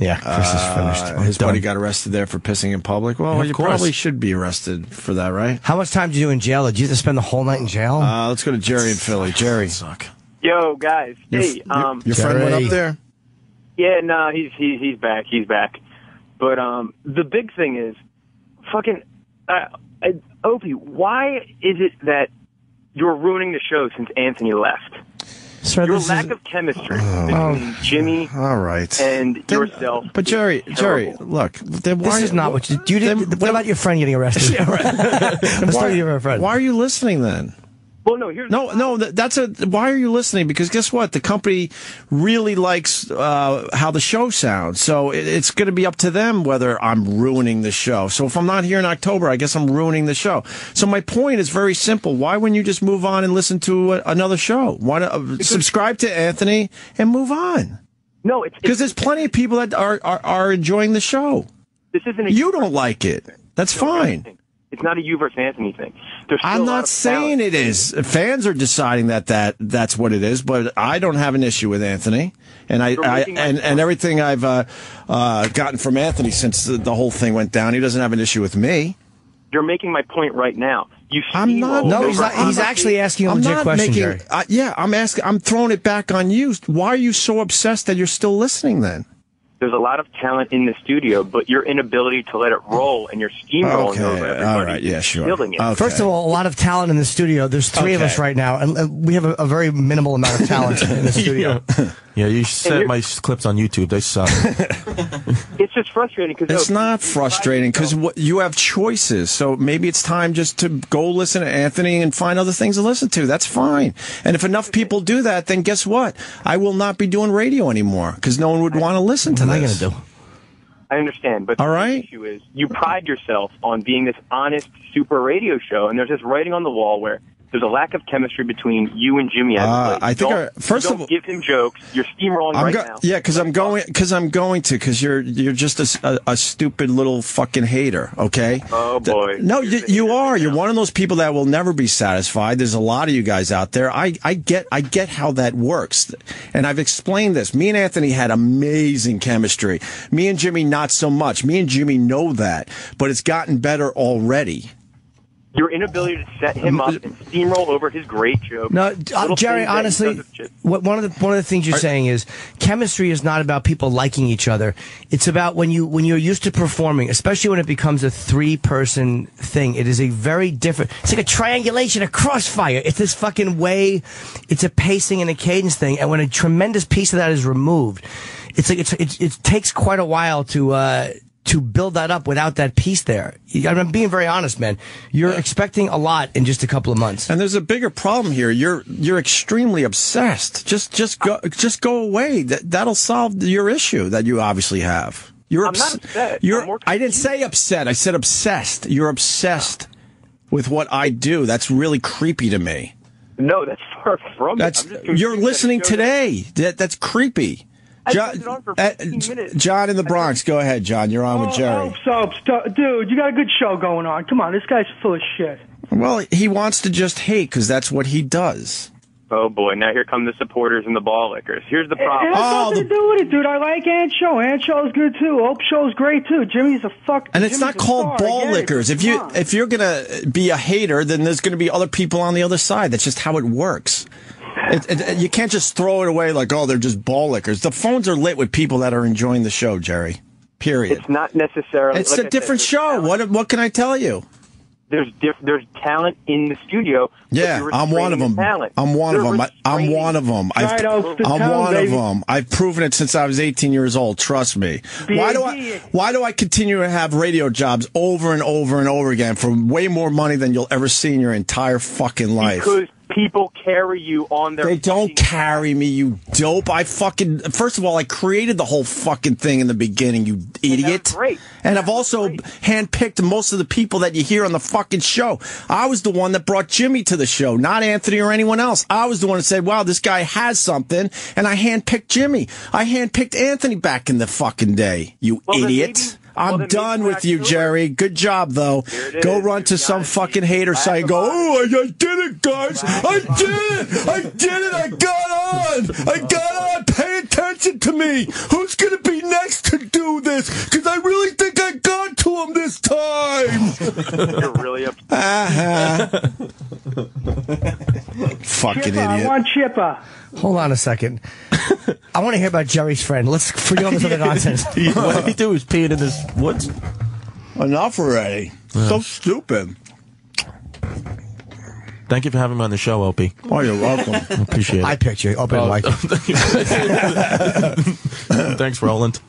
Yeah, Chris is finished. His buddy got arrested there for pissing in public. Well, you probably should be arrested for that, right? How much time did you do in jail? Did you have to spend the whole night in jail? Let's go to Jerry in Philly. Jerry. Yo, guys. Hey, your friend went up there? Yeah, no, he's back. He's back. But the big thing is, fucking, Opie, why is it that you're ruining the show since Anthony left? Sir, your lack of chemistry between Jimmy and yourself. But Jerry, look, this is not what you did. What about your friend getting arrested? Yeah, right. Why are you listening then? Well, no. Why are you listening? Because guess what? The company really likes how the show sounds. So it's going to be up to them whether I'm ruining the show. So if I'm not here in October, I guess I'm ruining the show. So my point is very simple. Why wouldn't you just move on and listen to another show? Why subscribe to Anthony and move on? No, because there's plenty of people that are enjoying the show. This isn't. You don't like it. That's fine. It's not a you versus Anthony thing. I'm not saying it is. Fans are deciding that's what it is, but I don't have an issue with Anthony, and and everything I've gotten from Anthony since the whole thing went down. He doesn't have an issue with me. You're making my point right now. I'm not. No, he's not. He's actually asking a legit question, Jerry. I'm asking. I'm throwing it back on you. Why are you so obsessed that you're still listening then? There's a lot of talent in the studio, but your inability to let it roll and your steamrolling over everybody. All right, yeah, sure. Okay. First of all, a lot of talent in the studio. There's three of us right now, and we have a very minimal amount of talent in the studio. Yeah, you set my clips on YouTube. They suck. It's just frustrating. It's not frustrating because you have choices. So maybe it's time just to go listen to Anthony and find other things to listen to. That's fine. And if enough people do that, then guess what? I will not be doing radio anymore because no one would want to listen to this. What am I going to do? I understand, but the issue is you pride yourself on being this honest, super radio show, and there's this writing on the wall where there's a lack of chemistry between you and Jimmy. I think first of all, give him jokes. You're steamrolling now. Yeah, because I'm going to because you're just a stupid little fucking hater. Okay. Oh boy. No, you are. You're one of those people that will never be satisfied. There's a lot of you guys out there. I get how that works, and I've explained this. Me and Anthony had amazing chemistry. Me and Jimmy not so much. Me and Jimmy know that, but it's gotten better already. Your inability to set him up and steamroll over his great joke. No, Jerry, honestly, one of the things you're saying is chemistry is not about people liking each other. It's about when you're used to performing, especially when it becomes a 3-person thing. It is a very different. It's like a triangulation, a crossfire. It's this fucking way. It's a pacing and a cadence thing, and when a tremendous piece of that is removed, it's like it takes quite a while to build that up without that piece there. I'm being very honest, man. You're expecting a lot in just a couple of months. And there's a bigger problem here. You're extremely obsessed. Just go away. That'll solve your issue that you obviously have. I'm not upset. I didn't say upset. I said obsessed. You're obsessed with what I do. That's really creepy to me. No, that's far from it. You're listening today. That's creepy. John in the Bronx, go ahead, John. You're on with Jerry. Dude, you got a good show going on. Come on, this guy's full of shit. Well, he wants to just hate because that's what he does. Oh, boy. Now here come the supporters and the ball lickers. Here's the problem. It has nothing to do with it, dude. I like Ant Show. Ant Show's good, too. Ope Show's great, too. Jimmy's a fuck. And it's not called ball lickers. If you're going to be a hater, then there's going to be other people on the other side. That's just how it works. You can't just throw it away like, oh, they're just ball lickers. The phones are lit with people that are enjoying the show, Jerry. Period. It's not necessarily. It's a different show. What can I tell you? There's talent in the studio. Yeah, I'm one of them. I'm one of them. I'm one of them. I've proven it since I was 18 years old. Trust me. Why do I continue to have radio jobs over and over and over again for way more money than you'll ever see in your entire fucking life? Because people carry you on their... They don't carry me, you dope. First of all, I created the whole fucking thing in the beginning, you idiot. That's great. And I've also handpicked most of the people that you hear on the fucking show. I was the one that brought Jimmy to the show, not Anthony or anyone else. I was the one that said, wow, this guy has something, and I handpicked Jimmy. I handpicked Anthony back in the fucking day, you idiot. I'm done with you, Jerry. Good job, though. Go run to some fucking hater site and go, oh, I did it, guys. I did it. I got on. Pay attention to me. Who's going to be next to do You're really upset. Fucking Chipper, I idiot. want Chipper. Hold on a second. I want to hear about Jerry's friend. Let's forget all this other nonsense. What did he do? He was peeing in his woods. Enough already. So stupid. Thank you for having me on the show, Opie. Oh, you're welcome. I appreciate it. I picked you. Open mic. Thanks, Roland.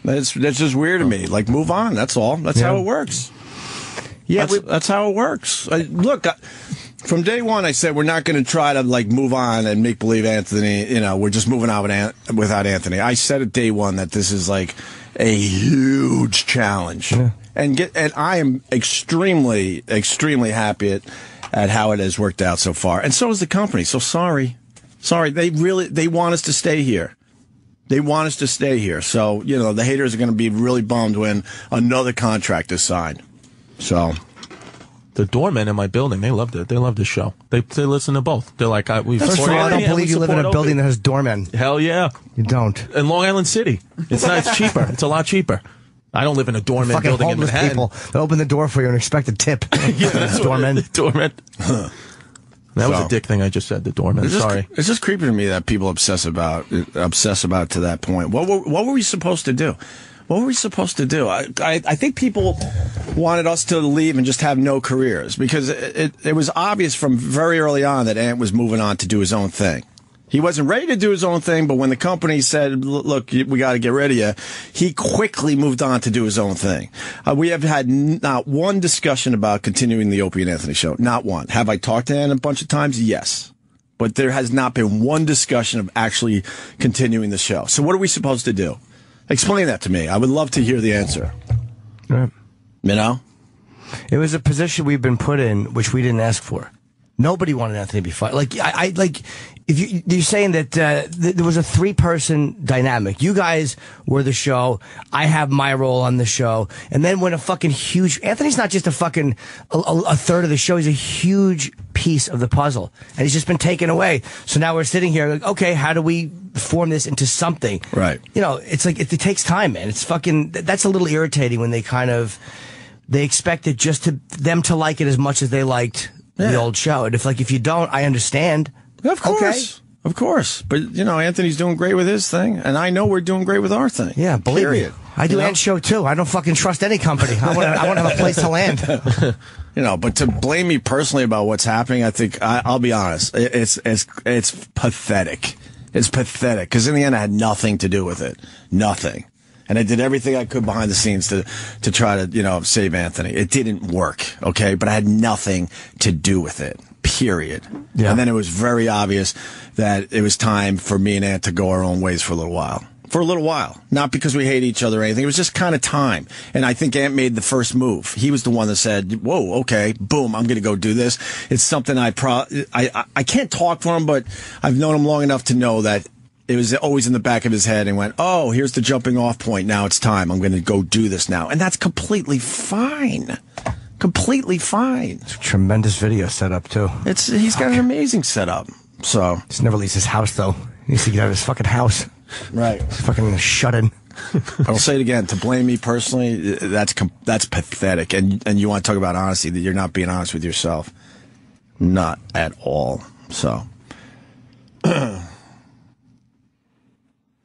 That's just weird to me. Like, move on. That's all. That's how it works. Yeah, That's how it works. Look, from day one, I said we're not going to try to like move on and make believe Anthony. You know, we're just moving on without Anthony. I said at day one that this is like a huge challenge, and I am extremely happy at how it has worked out so far, and so is the company. So sorry. They want us to stay here. They want us to stay here. So, you know, the haters are going to be really bummed when another contract is signed. So, The doormen in my building, they loved it. They loved the show. They listen to both. They're like, we First of all, I don't believe you live in a building that has doormen. Hell yeah. You don't. In Long Island City. It's not. It's cheaper. It's a lot cheaper. I don't live in a doorman Fucking building in homeless Manhattan. people. They open the door for you and expect a tip. Doormen. Doorman. That was a dick thing I just said. The doorman. Sorry. It's just creepy to me that people obsess about to that point. What were we supposed to do? What were we supposed to do? I think people wanted us to leave and just have no careers because it was obvious from very early on that Ant was moving on to do his own thing. He wasn't ready to do his own thing, but when the company said, look, we got to get rid of you, he quickly moved on to do his own thing. We have had not one discussion about continuing the Opie and Anthony show. Not one. Have I talked to Ant a bunch of times? Yes. But there has not been one discussion of actually continuing the show. So what are we supposed to do? Explain that to me. I would love to hear the answer. Right. You know? It was a position we've been put in, which we didn't ask for. Nobody wanted Anthony to be fired. Like, if you're saying that there was a 3-person dynamic. You guys were the show. I have my role on the show. And then when a fucking huge... Anthony's not just a fucking... a third of the show. He's a huge piece of the puzzle. And he's just been taken away. So now we're sitting here like, okay, how do we form this into something? Right. You know, it's like, it takes time, man. It's fucking... That's a little irritating when they kind of... They expect it just to... them to like it as much as they liked... the old show. And if you don't, I understand. Of course. Okay. Of course. But, you know, Anthony's doing great with his thing, and I know we're doing great with our thing. Yeah, believe me. I do Ant's show, too. I don't fucking trust any company. I want to have a place to land. You know, but to blame me personally about what's happening, I think, I'll be honest, it's pathetic. It's pathetic, because in the end, I had nothing to do with it. Nothing. And I did everything I could behind the scenes to try to, you know, save Anthony. It didn't work, okay? But I had nothing to do with it, period. Yeah. And then it was very obvious that it was time for me and Ant to go our own ways for a little while. For a little while. Not because we hate each other or anything. It was just kind of time. And I think Ant made the first move. He was the one that said, whoa, okay, boom, I'm going to go do this. It's something I can't talk for him, but I've known him long enough to know that it was always in the back of his head and went, oh, here's the jumping off point. Now it's time. I'm going to go do this now. And that's completely fine. Completely fine. It's a tremendous video setup, too. He's got an amazing setup. So he's never leaves his house, though. He needs to get out of his fucking house. Right. He's fucking shut in. I'll say it again. To blame me personally, that's pathetic. And you want to talk about honesty, that you're not being honest with yourself. Not at all. So.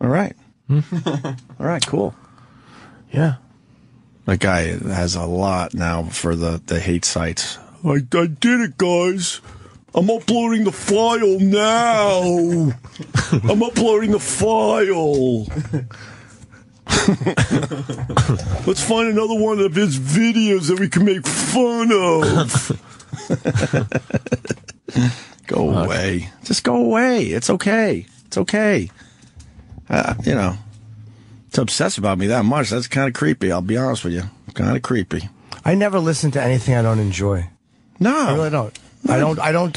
All right. All right, cool. Yeah. That guy has a lot now for the hate sites. I did it, guys. I'm uploading the file now. I'm uploading the file. Let's find another one of his videos that we can make fun of. Go away. Just go away. It's okay. It's okay. You know, to obsess about me that much, that's kind of creepy. I'll be honest with you. Kind of creepy. I never listen to anything I don't enjoy. No. I really don't.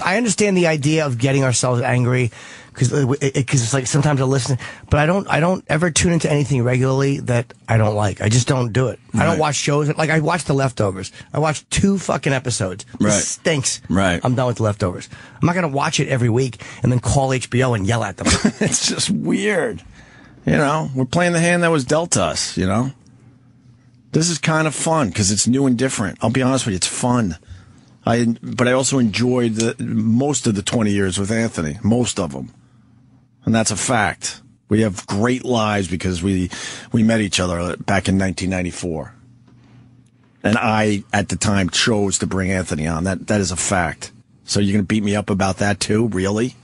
I understand the idea of getting ourselves angry because it's like sometimes I listen, but I don't ever tune into anything regularly that I don't like. I just don't do it. Right. I don't watch shows. Like I watched The Leftovers. I watched 2 fucking episodes. Right. It stinks. Right. I'm done with The Leftovers. I'm not going to watch it every week and then call HBO and yell at them. It's just weird. You know, we're playing the hand that was dealt to us, you know? This is kind of fun because it's new and different. I'll be honest with you, it's fun. But I also enjoyed most of the 20 years with Anthony, most of them. And that's a fact. We have great lives because we met each other back in 1994. And I, at the time, chose to bring Anthony on. That is a fact. So you're going to beat me up about that too? Really?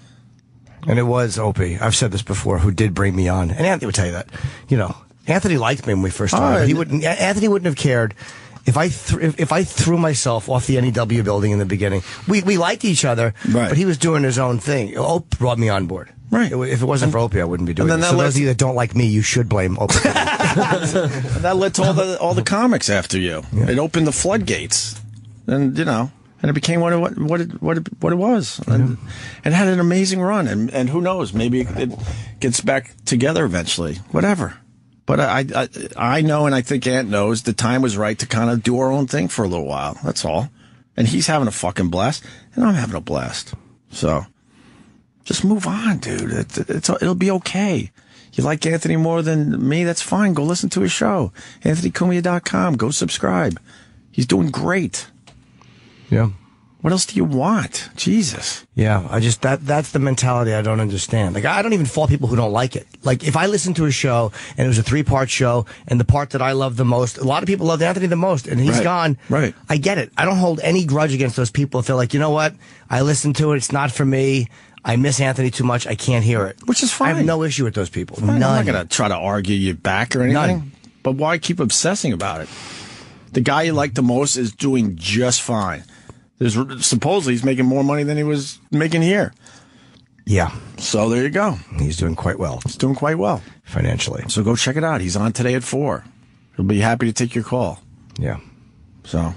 And it was Opie. I've said this before, who did bring me on. And Anthony would tell you that. You know, Anthony liked me when we first started. Anthony wouldn't have cared if I threw myself off the NEW building in the beginning. We liked each other, right. But he was doing his own thing. Opie brought me on board. Right. If it wasn't for Opie, I wouldn't be doing it. So those of you that don't like me, you should blame Opie. That led to all the comics after you. Yeah. It opened the floodgates. And, you know, and it became what it was. And it had an amazing run. And who knows, maybe it gets back together eventually. Whatever. But I know, and I think Ant knows, the time was right to kind of do our own thing for a little while. That's all. And he's having a fucking blast, and I'm having a blast. So just move on, dude. It'll be okay. You like Anthony more than me? That's fine. Go listen to his show. AnthonyCumia.com. Go subscribe. He's doing great. Yeah. What else do you want? Jesus. Yeah, that's the mentality I don't understand. Like, I don't even fault people who don't like it. Like, if I listened to a show and it was a 3-part show and the part that I love the most, a lot of people loved Anthony the most and he's gone. Right. I get it. I don't hold any grudge against those people if they're like, you know what? I listened to it. It's not for me. I miss Anthony too much. I can't hear it. Which is fine. I have no issue with those people. None. I'm not going to try to argue you back or anything. None. But why keep obsessing about it? The guy you like the most is doing just fine. Supposedly he's making more money than he was making here. Yeah. So there you go. He's doing quite well. He's doing quite well. Financially. So go check it out. He's on today at 4. He'll be happy to take your call. Yeah. So, all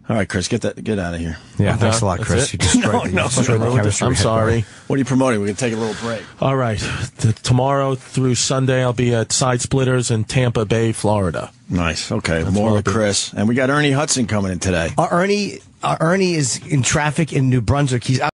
right, Chris, get out of here. Yeah, thanks a lot, Chris. You destroyed the chemistry. I'm sorry. What are you promoting? We can take a little break. All right. Tomorrow through Sunday, I'll be at Side Splitters in Tampa Bay, Florida. Nice. Okay. More with Chris. And we got Ernie Hudson coming in today. Ernie is in traffic in New Brunswick. He's out.